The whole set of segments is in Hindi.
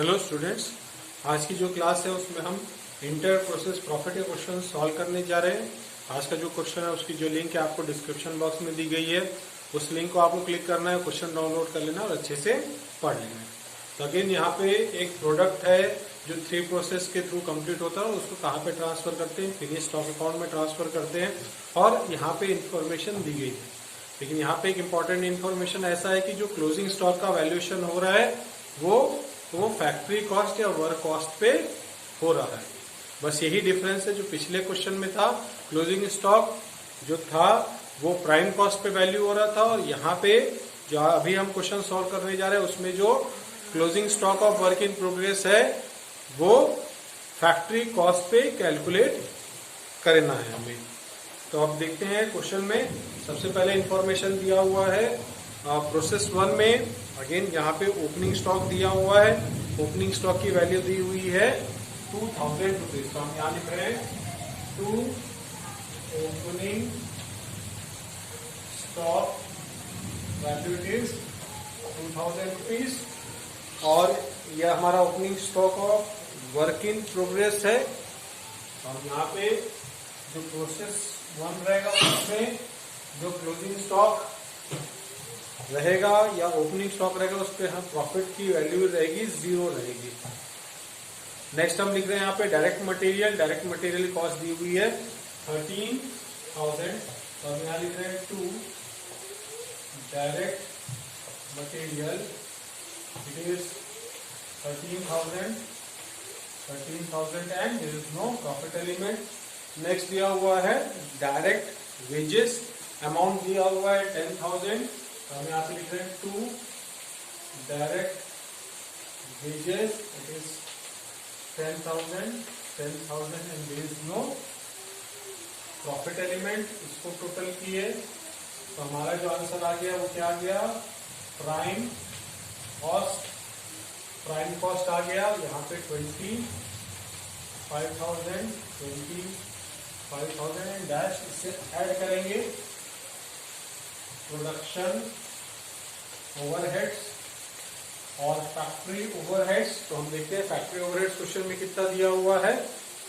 हेलो स्टूडेंट्स, आज की जो क्लास है उसमें हम इंटर प्रोसेस प्रॉफिट के क्वेश्चन सॉल्व करने जा रहे हैं। आज का जो क्वेश्चन है उसकी जो लिंक है आपको डिस्क्रिप्शन बॉक्स में दी गई है, उस लिंक को आपको क्लिक करना है, क्वेश्चन डाउनलोड कर लेना और अच्छे से पढ़ लेना है। तो अगेन यहाँ पे एक प्रोडक्ट है जो 3 प्रोसेस के थ्रू कंप्लीट होता है, उसको कहाँ पे ट्रांसफर करते हैं, फिनिश स्टॉक अकाउंट में ट्रांसफर करते हैं और यहाँ पे इंफॉर्मेशन दी गई है। लेकिन यहाँ पे एक इम्पॉर्टेंट इन्फॉर्मेशन ऐसा है कि जो क्लोजिंग स्टॉक का वैल्यूएशन हो रहा है वो फैक्ट्री कॉस्ट या वर्क कॉस्ट पे हो रहा है। बस यही डिफरेंस है जो पिछले क्वेश्चन में था। क्लोजिंग स्टॉक जो था वो प्राइम कॉस्ट पे वैल्यू हो रहा था और यहाँ पे जो अभी हम क्वेश्चन सॉल्व करने जा रहे हैं उसमें जो closing stock of work in progress है वो फैक्ट्री कॉस्ट पे कैलकुलेट करना है हमें। तो अब देखते हैं क्वेश्चन में सबसे पहले इंफॉर्मेशन दिया हुआ है प्रोसेस 1 में। अगेन यहाँ पे ओपनिंग स्टॉक दिया हुआ है, ओपनिंग स्टॉक की वैल्यू दी हुई है 2000 रुपीज। तो हम यहाँ लिख रहे हैं to opening stock value it is 2000 rupees और यह हमारा opening stock of work in progress है। और यहाँ पे जो प्रोसेस 1 रहेगा उसमें जो क्लोजिंग स्टॉक रहेगा या ओपनिंग स्टॉक रहेगा उस पर हम प्रॉफिट की वैल्यू रहेगी 0 रहेगी। नेक्स्ट हम लिख रहे हैं यहाँ पे डायरेक्ट मटेरियल कॉस्ट दी हुई है 13,000। तो हम यहाँ लिख रहे हैं to direct material it is 13,000 and there is no profit element. Next दिया हुआ है डायरेक्ट वेजेस, अमाउंट दिया हुआ है 10,000। तो हम यहाँ पे लिख रहे हैं to direct wages it is 10,000 and there is no profit element. इसको टोटल किए तो हमारा जो आंसर आ गया वो क्या आ गया, प्राइम कॉस्ट आ गया यहाँ पे 25,000 एंड डैश। इससे ऐड करेंगे प्रोडक्शन ओवरहेड्स और फैक्ट्री ओवरहेड्स। तो हम देखते हैं फैक्ट्री ओवरहेड्स क्वेश्चन में कितना दिया हुआ है।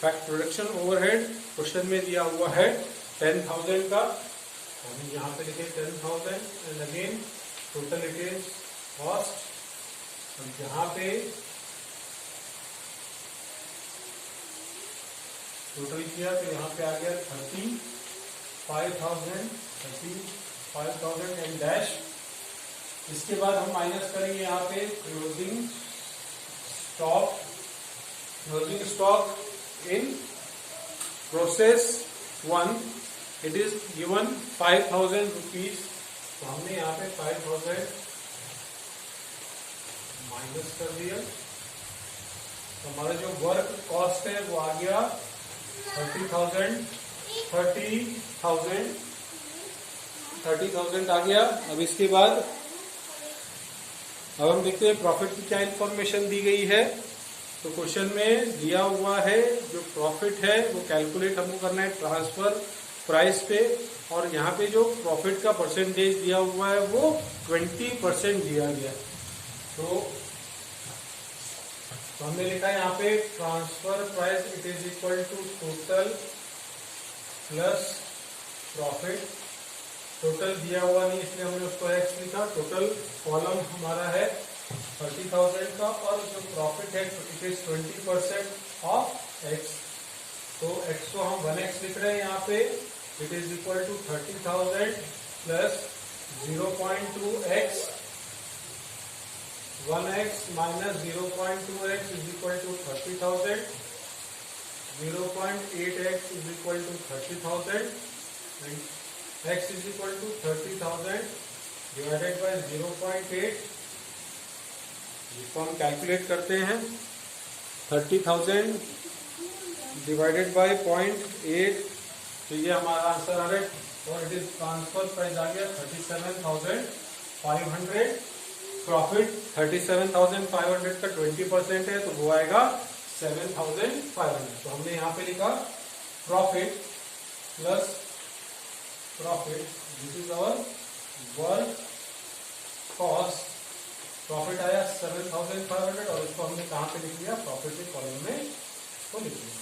प्रोडक्शन ओवरहेड क्वेश्चन में दिया हुआ है 10,000 का। हम यहाँ पे लिखे 10,000 and again total it is cost. यहाँ पे टोटल किया तो यहाँ पे आ गया 35,000 एंड डैश। इसके बाद हम माइनस करेंगे यहाँ पे closing stock in process 1 it is given 5,000 rupees. तो हमने यहाँ पे 5,000 माइनस कर दिया। तो हमारा जो वर्क कॉस्ट है वो आ गया 30,000 आ गया। अब इसके बाद अब हम देखते हैं प्रॉफिट की क्या इंफॉर्मेशन दी गई है। तो क्वेश्चन में दिया हुआ है जो प्रॉफिट है वो कैलकुलेट हमको करना है ट्रांसफर प्राइस पे और यहाँ पे जो प्रॉफिट का परसेंटेज दिया हुआ है वो 20% दिया गया। तो हमने लिखा है यहाँ पे transfer price it is equal to total plus profit. Total दिया हुआ नहीं इसलिए हमने उसको एक्स लिखा। टोटल कॉलम हमारा है 30,000 का और जो प्रॉफिट है इट इज 20% ऑफ एक्स। तो एक्स को हम 1x लिख रहे हैं यहाँ पे। It is equal to 30,000 plus 0.2x 1x minus 0.2x is equal to 30,000। 0.8x is equal to 30,000 x is equal to 30,000 divided by 0.8। जिसको हम कैलकुलेट करते हैं 30,000 डिवाइडेड बाय 0.8। तो ये हमारा आंसर आ रहा है और इट इज ट्रांसफर प्राइस आ गया 37,500। प्रॉफिट 37,500 का 20% है तो वो आएगा 7,500। तो हमने यहाँ पे लिखा profit plus profit this is our work cost profit आया 7,500 और उसको हमने कहाँ पे लिख लिया, प्रॉफिट के कॉलम में वो लिख लिया।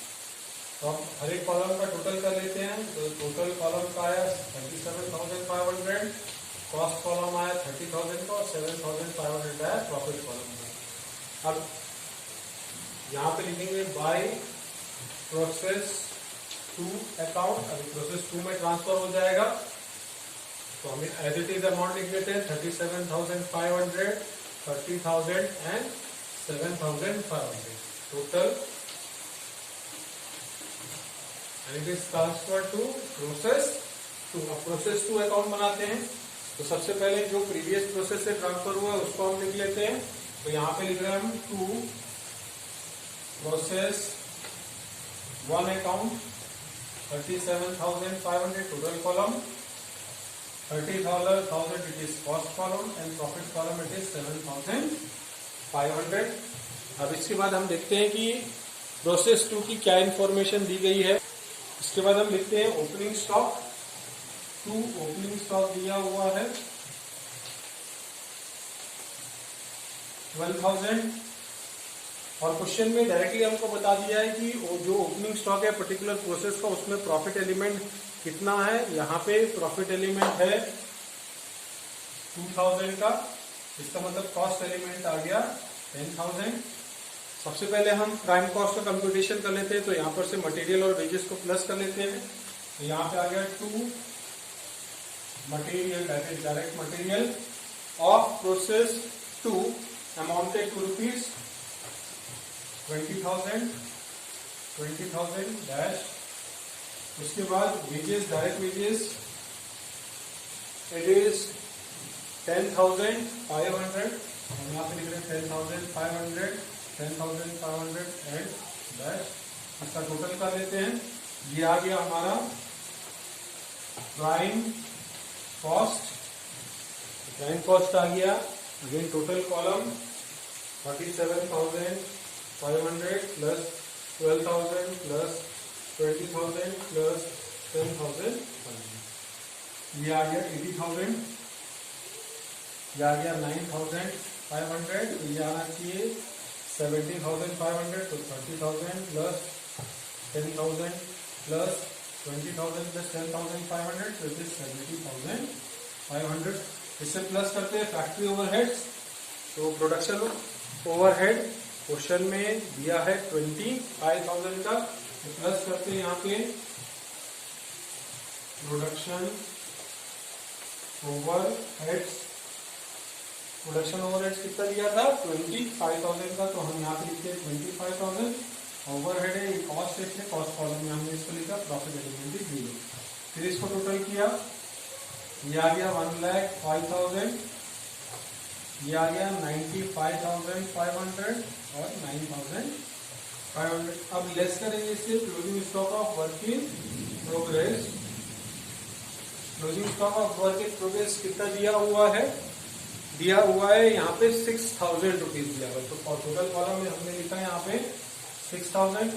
तो हम हर एक कॉलम का टोटल कर लेते हैं। तो टोटल कॉलम का आया 37,500, कॉस्ट कॉलम आया 30,000 का और 7,500 आया प्रॉफिट कॉलम का। अब यहाँ पे लिखेंगे बाय प्रोसेस 2 अकाउंट। अभी प्रोसेस 2 में ट्रांसफर हो जाएगा तो हम एज इट इज अमाउंट लिख देते हैं 37,500, 30,000 and 7,500 total, and it is transfer to process 2। अब प्रोसेस 2 अकाउंट बनाते हैं। तो सबसे पहले जो प्रीवियस प्रोसेस से ट्रांसफर हुआ है उसको हम लिख लेते हैं। तो यहाँ पे लिख रहे हैं हम 2 process 1 account 37,500 total column, 30,000 it is cost column and profit column it is 7,500। अब इसके बाद हम देखते हैं कि प्रोसेस 2 की क्या इंफॉर्मेशन दी गई है। इसके बाद हम लिखते हैं ओपनिंग स्टॉक 2। ओपनिंग स्टॉक दिया हुआ है 12,000 और क्वेश्चन में डायरेक्टली हमको बता दिया है कि जो ओपनिंग स्टॉक है पर्टिकुलर प्रोसेस का उसमें प्रॉफिट एलिमेंट कितना है। यहाँ पे प्रॉफिट एलिमेंट है 2,000 का, इसका मतलब कॉस्ट एलिमेंट आ गया 10,000। सबसे पहले हम प्राइम कॉस्ट का कंप्यूटेशन कर लेते हैं। तो यहाँ पर से मटेरियल और वेजेस को प्लस कर लेते हैं। तो यहाँ पे आ गया 2 material, that is direct material of process 2 amounted to rupees 20,000 dash. उसके बाद wages, direct wages it is 10,500। हम यहाँ पे लिख रहे हैं 10,500 एंड डैश। इसका टोटल कर लेते हैं। ये आ गया हमारा प्राइम कॉस्ट। प्राइम कॉस्ट आ गया again total column 37,500 plus 12,000 plus 20,000 plus 10,000। ये आ गया 80,000। ये आ गया 9,500। ये आना चाहिए 70,500। तो 30,000 प्लस 10,000 प्लस 20,000 प्लस 10,500 तो इट इज 70,500। इससे प्लस करते हैं फैक्ट्री ओवरहेड्स। तो प्रोडक्शन ओवरहेड क्वेश्चन में दिया है 25,000 का, तो प्लस करते हैं यहाँ पे प्रोडक्शन ओवरहेड्स। प्रोडक्शन ओवरहेड्स कितना दिया था 25,000 का, तो हम यहाँ पे लिखते हैं 25,000। ओवरहेड है, कॉस्ट है, कॉस्ट कॉलम में हमने इसको लिखा प्रॉफिट एलिमेंट इज 0। फिर इसको टोटल किया, ये आ गया 1,05,000, ये आ गया 95,500 और 9,500। अब लेस करेंगे इससे closing stock of work in progress. Closing stock of work in progress कितना दिया हुआ है, दिया हुआ है यहाँ पे 6,000 रुपीज दिया हुआ है। तो टोटल कॉलम में हमने लिखा है यहाँ पे 6,000।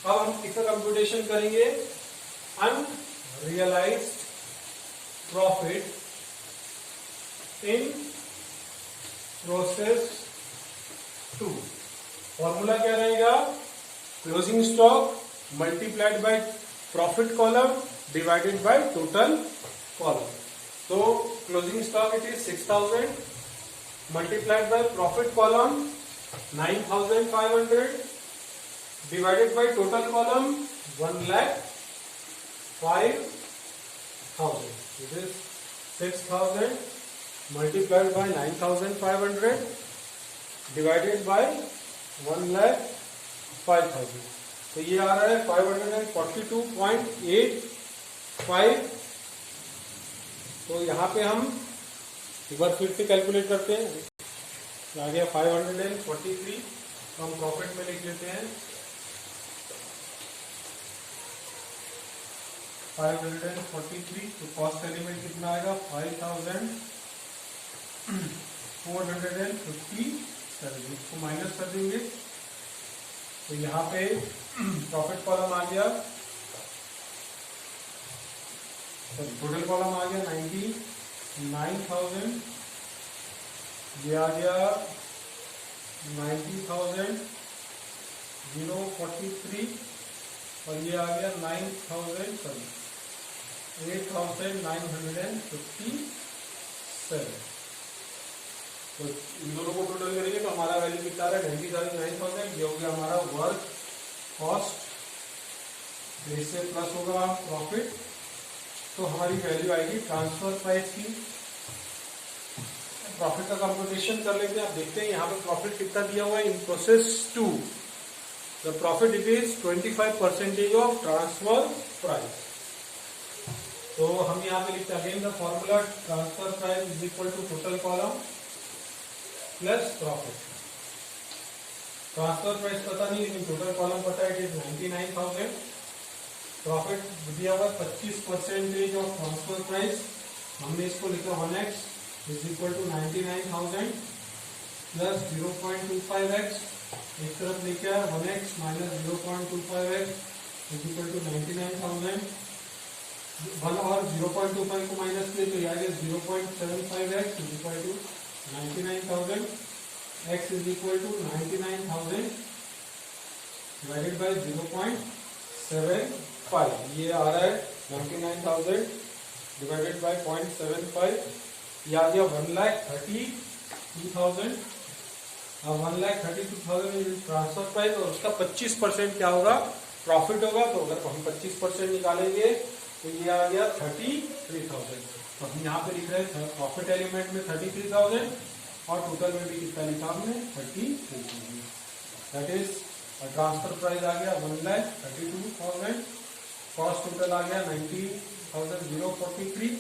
अब हम इसका कंप्यूटेशन करेंगे unrealized profit in process 2। Formula क्या रहेगा, closing stock multiplied by profit column divided by total column. तो closing stock it is 6,000 multiplied by profit column 9,500 divided by total column 1,05,000. This is 6,000 multiplied by 9,500 divided by 1,05,000. तो ये आ रहा है 542.85। तो यहाँ पे हम एक बार फिर से कैलकुलेट करते हैं। आ गया 543। तो हम प्रॉफिट में लिख लेते हैं 543। तो कॉस्ट एलिमेंट कितना आएगा 5,457। इसको माइनस कर देंगे तो यहाँ पे प्रॉफिट कॉलम आ गया, टोटल कॉलम आ गया 99,000। ये आ गया 90,043 और ये आ गया 8,957। तो इन दोनों को टोटल करेंगे तो हमारा वैल्यू कितना आ रहा है 90,9,000। ये हो गया हमारा वर्क कॉस्ट, इससे प्लस होगा प्रॉफिट, तो हमारी वैल्यू आएगी ट्रांसफर प्राइस की। प्रॉफिट का कंप्यूटेशन कर लेते हैं। आप देखते हैं यहाँ पे प्रॉफिट कितना दिया हुआ है in process 2। The profit it is 25% of transfer price. तो हम यहाँ पे लिखते हैं again the formula transfer price is equal to total column plus profit. Transfer price पता नहीं लेकिन टोटल कॉलम पता है, इट इज 99,000। प्रॉफिट दिया हुआ 25% ऑफ ट्रांसफर प्राइस, हमने इसको लिखा 1x is equal to 99,000 plus 0.25x। एक तरफ लिखा है 1x minus 0.25x is equal to 99,000। 1 और 0.25 को माइनस किए तो यह 0.75x is equal to 99,000। x is equal to 99,000 divided by 0.75। ये आ रहा है 99,000 डिवाइडेड बाय 0.75। ये आ गया 1,32,000। अब 1,32,000 ट्रांसफर प्राइस और उसका 25% क्या होगा, प्रॉफिट होगा। तो अगर हम 25% निकालेंगे तो ये आ गया 33,000। तो हम यहाँ पे लिख रहे हैं प्रॉफिट एलिमेंट में 33,000 और टोटल में भी कितना लिखा हमने 33,000। दैट इज ट्रांसफर प्राइस आ गया 1,32,000। कॉस्ट टोटल आ गया 90,043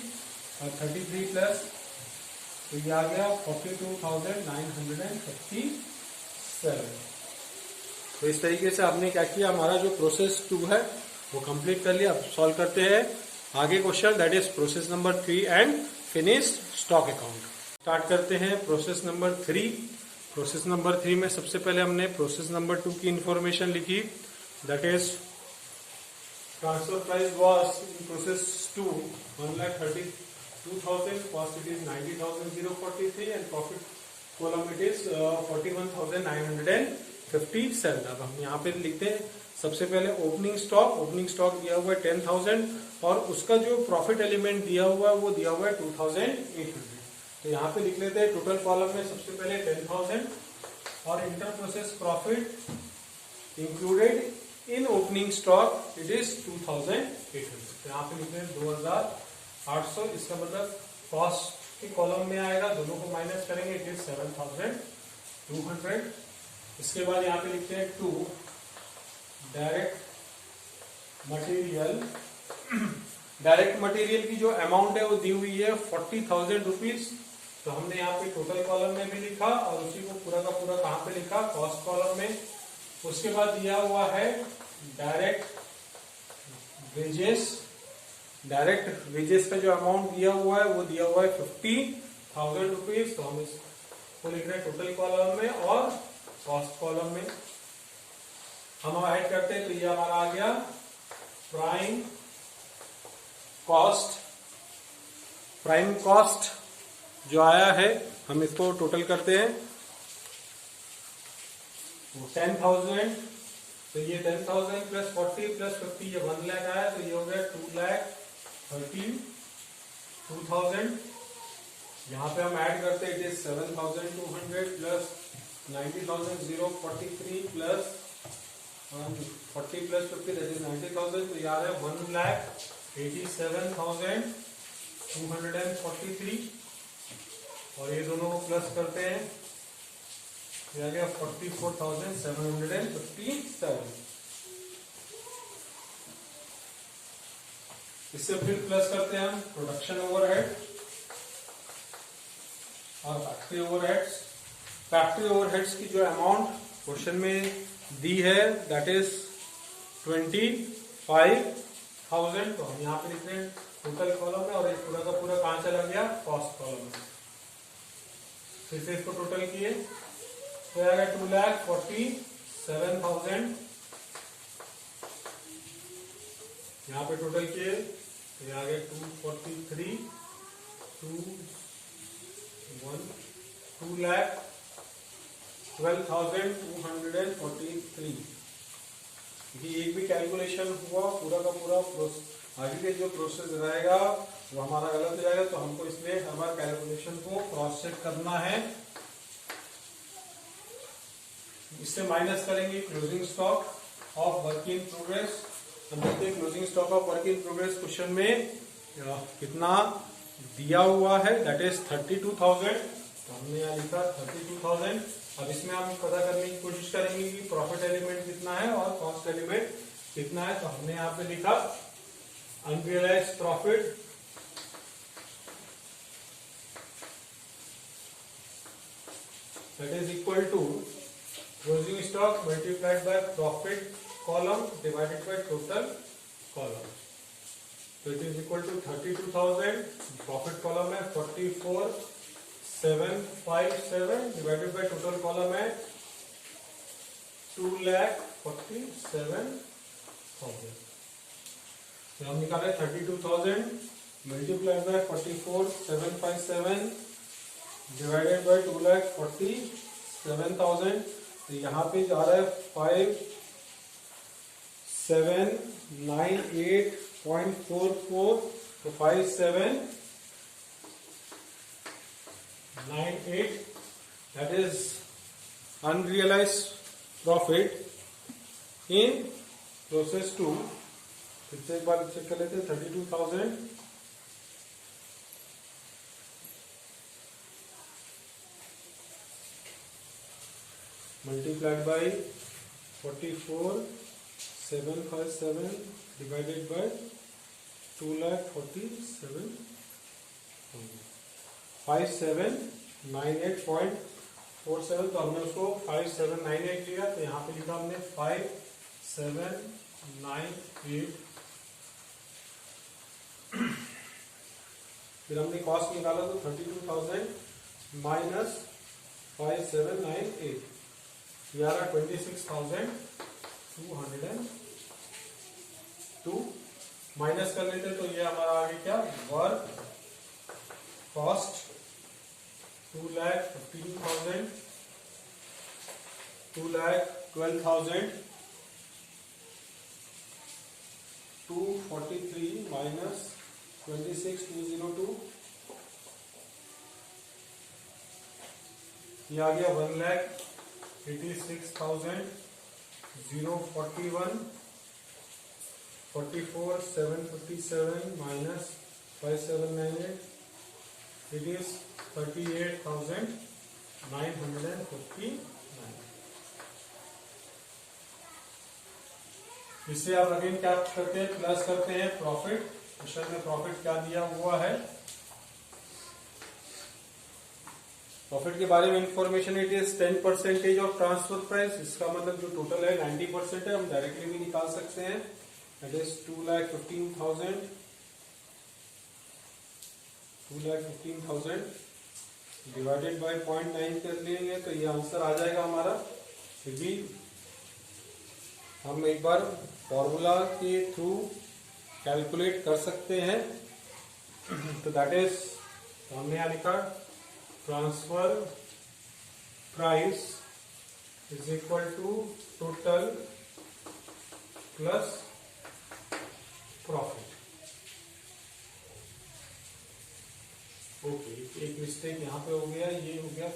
और 33 प्लस तो ये आ गया 42,957। तो इस तरीके से आपने क्या किया, हमारा जो प्रोसेस 2 है वो कंप्लीट कर लिया। अब सॉल्व करते हैं आगे question, that is process number 3 and finished stock account. Start करते हैं प्रोसेस नंबर 3। प्रोसेस नंबर 3 में सबसे पहले हमने प्रोसेस नंबर 2 की इंफॉर्मेशन लिखी, that is transfer price was in process 2 1,32,000, cost it is 90,043 and profit column it is 41,957। अब हम यहाँ पे लिखते हैं सबसे पहले ओपनिंग स्टॉक दिया हुआ है 10,000 और उसका जो प्रॉफिट एलिमेंट दिया हुआ है वो दिया हुआ है 2,800। तो यहाँ पे लिख लेते हैं टोटल कॉलम में सबसे पहले 10,000 और inter process profit included in opening stock it is 2,800। तो यहाँ पे लिखते हैं 2,800। इसका मतलब कॉस्ट के कॉलम में आएगा, दोनों को माइनस करेंगे इट इज 7,200। इसके बाद यहाँ पे लिखते हैं 2 डायरेक्ट मटेरियल की जो अमाउंट है वो दी हुई है 40,000 रुपीज। तो हमने यहाँ पे टोटल कॉलम में भी लिखा और उसी को पूरा का पूरा कहाँ पे लिखा, कॉस्ट कॉलम में। उसके बाद दिया हुआ है डायरेक्ट वेजेस का जो अमाउंट दिया हुआ है वो दिया हुआ है 50,000 रुपीज। तो हम इसको लिख रहे हैं टोटल कॉलम में और कॉस्ट कॉलम में। हम ऐड करते हैं तो ये हमारा आ गया प्राइम कॉस्ट जो आया है, हम इसको टोटल करते हैं 10,000। तो ये 10,000 प्लस 40 प्लस 50 ये 1 लाख आया, तो ये हो गया 2,32,000। यहाँ पे हम ऐड करते हैं it is 7,200 plus 90,043 plus 40 plus 50 that is 90,000। तो यार है 1,87,243 और ये दोनों को प्लस करते हैं, ये आ गया 44,757। इससे फिर प्लस करते हैं हम प्रोडक्शन ओवरहेड और फैक्ट्री ओवरहेड्स। फैक्ट्री ओवरहेड्स की जो अमाउंट क्वेश्चन में दी है दैट इज 25,000। तो हम यहाँ पे लिख रहे हैं टोटल कॉलम में और एक पूरा का पूरा कहाँ चला गया, कॉस्ट कॉलम में। फिर से इसको टोटल किए तो आएगा 2,47,000। यहाँ पे टोटल किए तो ये आ गया 243 2 लाख 12,243। ये एक भी कैलकुलेशन हुआ पूरा का पूरा आगे के जो प्रोसेस रहेगा वो हमारा गलत हो जाएगा, तो हमको इसलिए हमारा कैलकुलेशन को क्रॉस चेक करना है। इससे माइनस करेंगे closing stock of work in progress. हम देखते हैं closing stock of work in progress question में कितना दिया हुआ है, दैट इज 32,000। तो हमने यहाँ लिखा 32,000। अब इसमें हम पता करने की कोशिश करेंगे कि प्रॉफिट एलिमेंट कितना है और कॉस्ट एलिमेंट कितना है। तो हमने यहाँ पे लिखा unrealized profit that is equal to closing stock multiplied by profit column divided by total column. तो it is equal to 32,000, profit column है 44,757 डिवाइडेड बाय टोटल कॉलम है 2,47,000। तो हम निकाले 32,000 मल्टीप्लाइड बाय 44,757 डिवाइडेड बाय 2,47,000। तो यहाँ पे जा रहा है 5798.44। तो 5798 that is unrealized profit in process 2। फिर से एक बार चेक कर लेते हैं। 32,000 मल्टीप्लाइड बाई 44,757 डिवाइडेड बाय 2,47,000 5798.47। तो हमने उसको 5798 लिया, तो यहाँ पे लिखा हमने 5798। फिर हमने कॉस्ट निकाला तो 32,000 माइनस 5798 यार 26,202 माइनस कर लेते तो ये हमारा आगे क्या वर्क कॉस्ट 2,15,000 2,12,000 243 माइनस 26,202 ये आ गया 1,86,041 44,757 माइनस 5,798 इट इज 38,959। इससे आप अगेन क्या करते हैं, प्लस करते हैं प्रॉफिट। क्वेश्चन में प्रॉफिट क्या दिया हुआ है, प्रॉफिट के बारे में information it is 10% of transfer price. इसका मतलब जो टोटल है 90% है, हम डायरेक्टली भी निकाल सकते हैं। दैट इज 2,15,000 डिवाइडेड बाय 0.9 कर लेंगे तो ये आंसर आ जाएगा हमारा। फिर भी हम एक बार फॉर्मूला के थ्रू कैलकुलेट कर सकते हैं। तो दैट इज हमने यहाँ लिखा transfer price is equal to total plus profit. Okay, एक मिस्टेक यहाँ पे हो गया, ये हो गया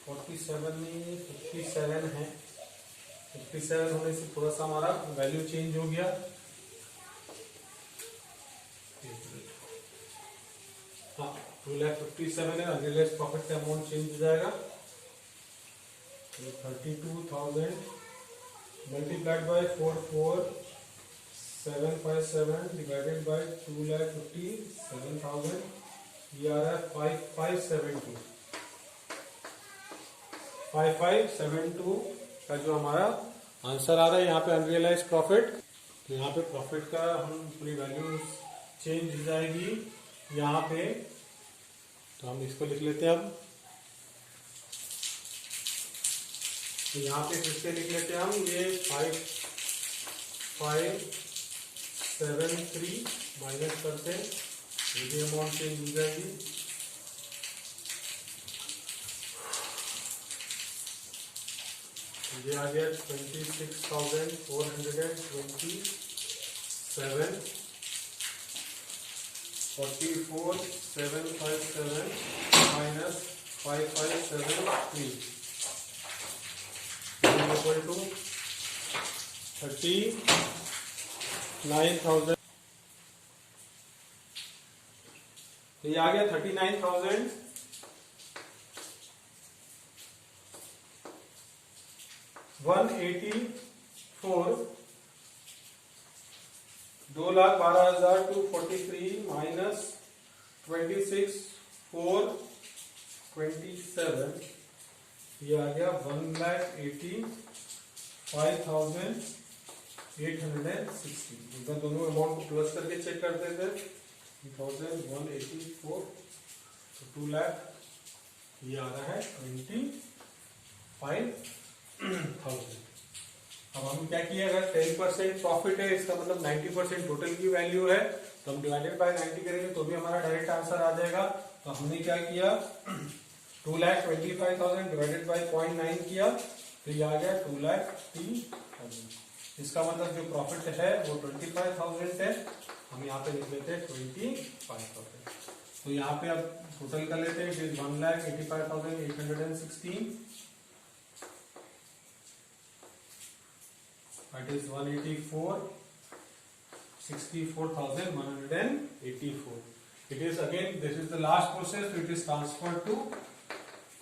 47 नहीं 57 है। 57 होने से थोड़ा सा हमारा वैल्यू चेंज हो गया। हाँ 2,57,000 है, अनरियलाइज्ड प्रॉफिट का अमाउंट चेंज हो जाएगा। 32,000 मल्टीप्लाइड बाय 44,757 डिवाइडेड बाय 2,57,000 ये आ रहा है 5572 का जो हमारा आंसर आ रहा है यहाँ पे अनरियलाइज्ड प्रॉफिट। तो यहाँ पे प्रॉफिट का हम पूरी वैल्यू चेंज हो जाएगी यहाँ पे। तो हम इसको लिख लेते हैं अब। तो यहाँ पे फिर से लिख लेते हैं हम, ये 5573 माइनस करते हैं, ये अमाउंट चेंज हो जाएगी। ये आ गया 26,427, 44,757 माइनस 5,573 इक्वल टू 39,000। तो ये आ गया 39,184, 2,12,243 माइनस 26,427, ये आ गया 1,85,860। इनका दोनों अमाउंट को प्लस करके चेक करते थे। 1,184 तो 2 लाख, ये आ रहा है 25,000। अब हम क्या किया, अगर 10% प्रॉफिट है इसका मतलब 90% टोटल की वैल्यू है, तो हम डिवाइडेड बाय 90 करेंगे तो भी हमारा डायरेक्ट आंसर आ जाएगा। तो हमने क्या किया, 2,25,000 डिवाइडेड बाय 0.9 किया, तो ये आ गया 2,30,000। इसका मतलब जो प्रॉफिट है वो 25,000 है, हम यहाँ पे लिख लेते हैं 25,000। तो यहाँ पे अब टोटल कर लेते हैं, it is 1,85,816, that is 64,184. It is again, this is the last process, so it is transferred to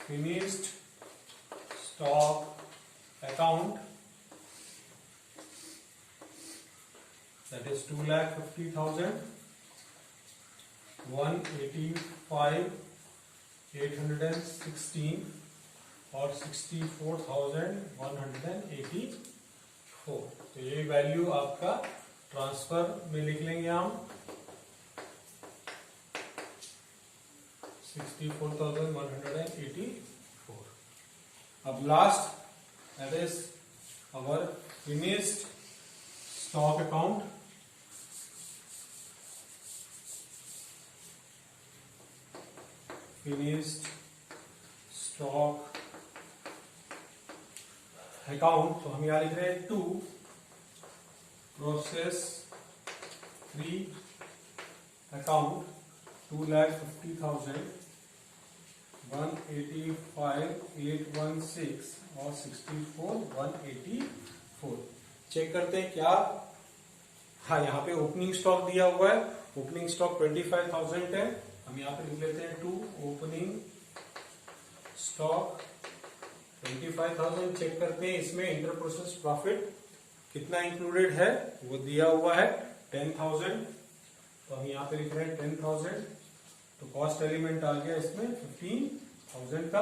finished stock account, that is 2,50,000, 185,816 और 64,184। तो ये वैल्यू आपका ट्रांसफर में लिख लेंगे हम 64,184। अब last, that is our finished stock account. Finished stock account, तो हम यहां लिख रहे हैं 2 प्रोसेस 3 अकाउंट 2,50,000, 185,816 और 64,184। चेक करते हैं क्या, हाँ यहाँ पे ओपनिंग स्टॉक दिया हुआ है, ओपनिंग स्टॉक 25,000 है, हम यहाँ पे लिख लेते हैं 2 ओपनिंग स्टॉक 25,000। चेक करते हैं इसमें इंटर प्रोसेस प्रॉफिट कितना इंक्लूडेड है, वो दिया हुआ है 10,000, तो हम यहाँ पे लिख रहे हैं 10,000। तो कॉस्ट एलिमेंट आ गया इसमें 15,000 का।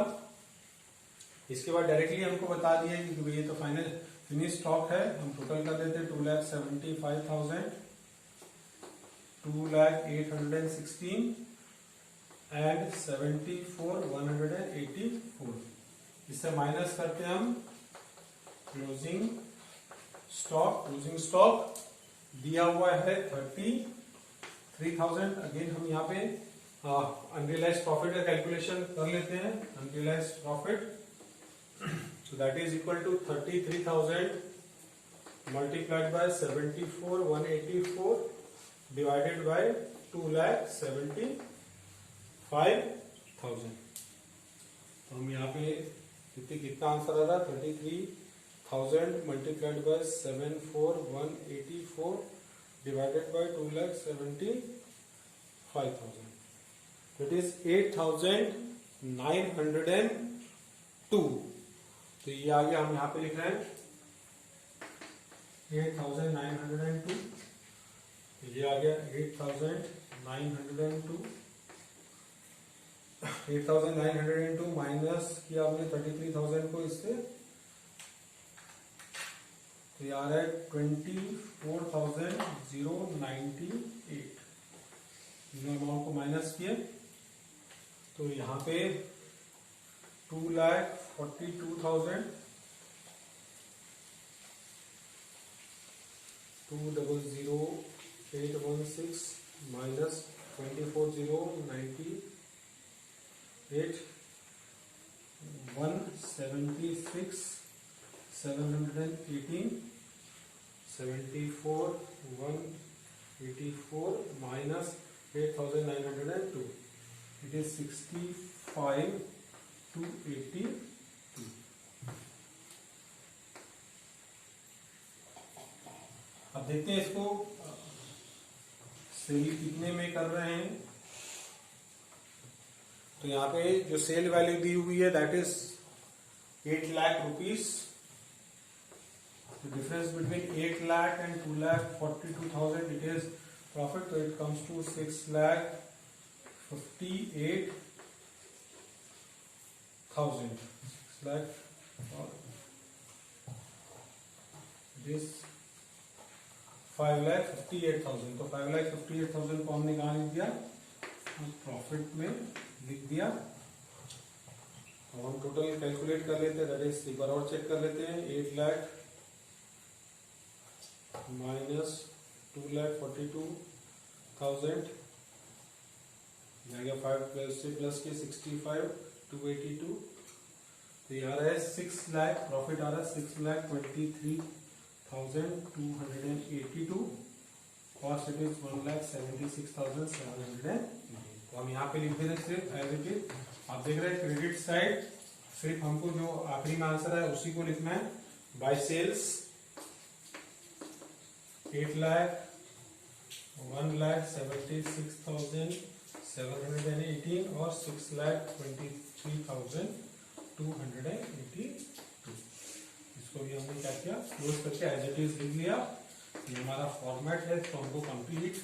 इसके बाद डायरेक्टली हमको बता दिया कि ये तो फाइनल फिनिश स्टॉक है, हम टोटल कर देते हैं 2,75,000, 2,0816 एंड 74,184। इससे माइनस करते हैं हम क्लोजिंग स्टॉक। क्लोजिंग स्टॉक दिया हुआ है 33,000। अगेन हम यहाँ पे अनरियलाइज्ड प्रॉफिट का कैलकुलेशन कर लेते हैं। Unrealised profit, so that is equal to 33,000 multiplied by 74,184 divided by 2,75,000। तो हम यहाँ पे कितना आंसर आ रहा, 33,000 multiplied by 74,184 divided by 2,75,000, that is 8,902। तो ये आ गया, हम यहाँ पे लिख रहे हैं 8,902। ये आ गया 8,902। 8,902 माइनस किया हमने 33,000 को इससे, तो ये आ रहा है 24,098। इन अमाउंट को माइनस किए तो यहाँ पे 2,42,000, 2,00816 माइनस 24,098, 176 718, 74, 184 minus 8,902. It is 65,282. अब देखते हैं इसको सेल कितने में कर रहे हैं। तो यहाँ पे जो सेल वैल्यू दी हुई है that is 8 lakh rupees. The difference between 8 lakh and 2,42,000 it is profit, so it comes to 6,58,000. 6 lakh it is 5,58,000. तो 5,58,000 को हमने कहाँ लिख दिया, प्रॉफिट में लिख दिया। अब हम टोटल कैलकुलेट कर लेते हैं, दैट इज एक बार और चेक कर लेते हैं। 8 लाख माइनस 2,42,000 जाएगा 5 प्लस के 65,282। तो ये आ रहा है 6 लाख, प्रॉफिट आ रहा है 6,23,282। Cost it is 1,76,718। तो हम यहाँ पे लिख दे रहे हैं सिर्फ एज इट इज। आप देख रहे हैं क्रेडिट साइड सिर्फ हमको जो आखिरी में आंसर है उसी को लिखना है। बाय सेल्स 8 लाख 1,76,718 और 6,23,282। इसको भी हमने क्या किया, क्लोज करके एज इट इज लिख लिया। ये हमारा फॉर्मेट है, तो हमको कंप्लीट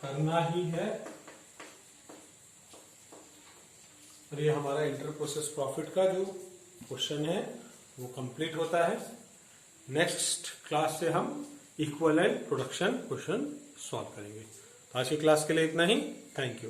करना ही है। और ये हमारा इंटर प्रोसेस प्रॉफिट का जो क्वेश्चन है वो कंप्लीट होता है। नेक्स्ट क्लास से हम इक्विवेलेंट प्रोडक्शन क्वेश्चन सॉल्व करेंगे। तो आज की क्लास के लिए इतना ही। Thank you.